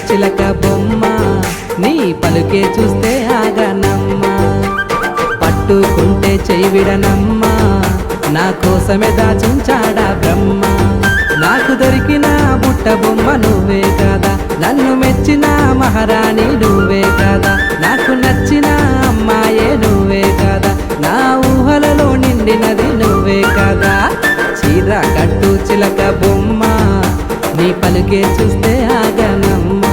చిలక బొమ్మ నీ పలుకే చూస్తే ఆగనమ్మా పట్టుకుంటే చెయ్యివిడనమ్మా నా కోసమే దాచుంచాడా బ్రహ్మ నాకు దొరికిన బుట్ట బొమ్మ నువ్వే కదా నన్ను మెచ్చిన మహారాణి నువ్వే కదా నాకు నచ్చిన అమ్మాయే నువ్వే కదా నా ఊహలలో నిండినది నువ్వే కదా చీర కట్టు చిలక బొమ్మ నీ పలుకే చూస్తే ఆగనమ్మా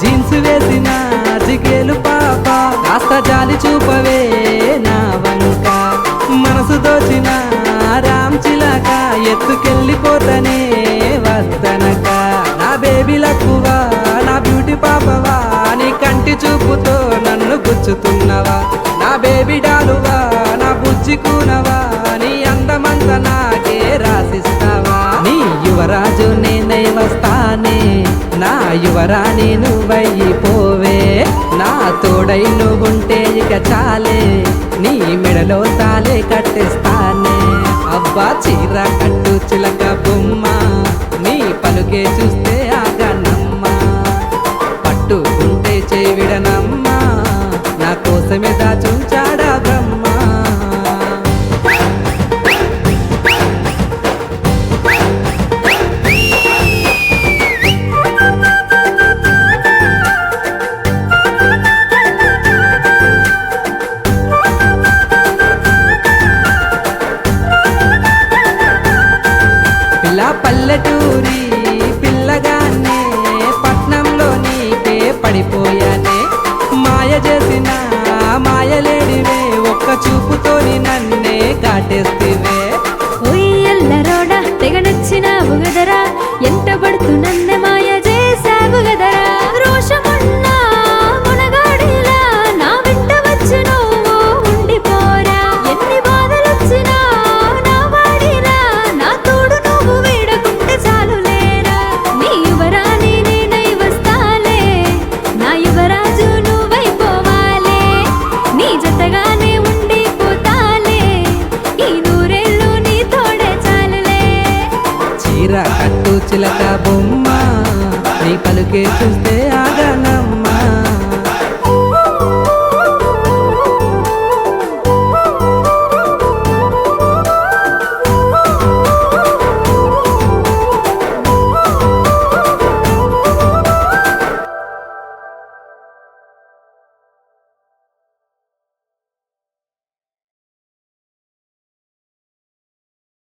జీన్స్ వేసిన జిగేలు పాప కాస్త జాలి చూపవే నా వంక మనసు దోచిన రామ్ చిలక ఎత్తుకెళ్ళిపోతనే వస్తనక నా బేబీ లక్కువా నా బ్యూటీ పాపవా నీ కంటి చూపుతో నన్ను గుచ్చుతున్నవా నా బేబీ డాలువా నా బుజ్జి కూనవా నీ అందమంత నాకే రాసిస్తావా నీ యువరాజు నేనై వస్తానే నా యువరాణి నువ్వైపోవే నా తోడై నువ్వుంటే ఇక చాలే నీ మెడలో తాలే కట్టేస్తానే అబ్బా చీర కట్టు చిలక బొమ్మ నీ పలుకే చూస్తే ఆగనమ్మా పట్టుకుంటే చెయ్యివిడనమ్మా నా కోసమే దాచుంచాడా బ్రహ్మ పల్లెటూరి పిల్లగానే పట్నంలో నీకే పడిపోయానే మాయ చేసిన మాయలేడివే ఒక్క చూపుతోని నన్నే కాటేస్తివే ఉయ్యల్లరోడా తెగ నచ్చినావు గదరా ఎంట పడుతూ నన్నే మాయ చేసావు గదరా రోషమున్నా మునగాడిలా నా వెంట వచ్చి నువ్వు ఉండిపోరా ఎన్ని బాధలొచ్చినా నా వాడిరా నా తోడు నువ్వు వీడకుంటే చాలులేరా నీ యువరాణి నేనై వస్తాలే నా యువరాజు నువ్వైపోవాలే నీ జతగానే ఉండిపోతాలే ఈ నూరేళ్ళు నీ తోడే చాలులే చీర కట్టు చిలక బొమ్మ నీ పలుకే చూస్తే ఆగనమ్మా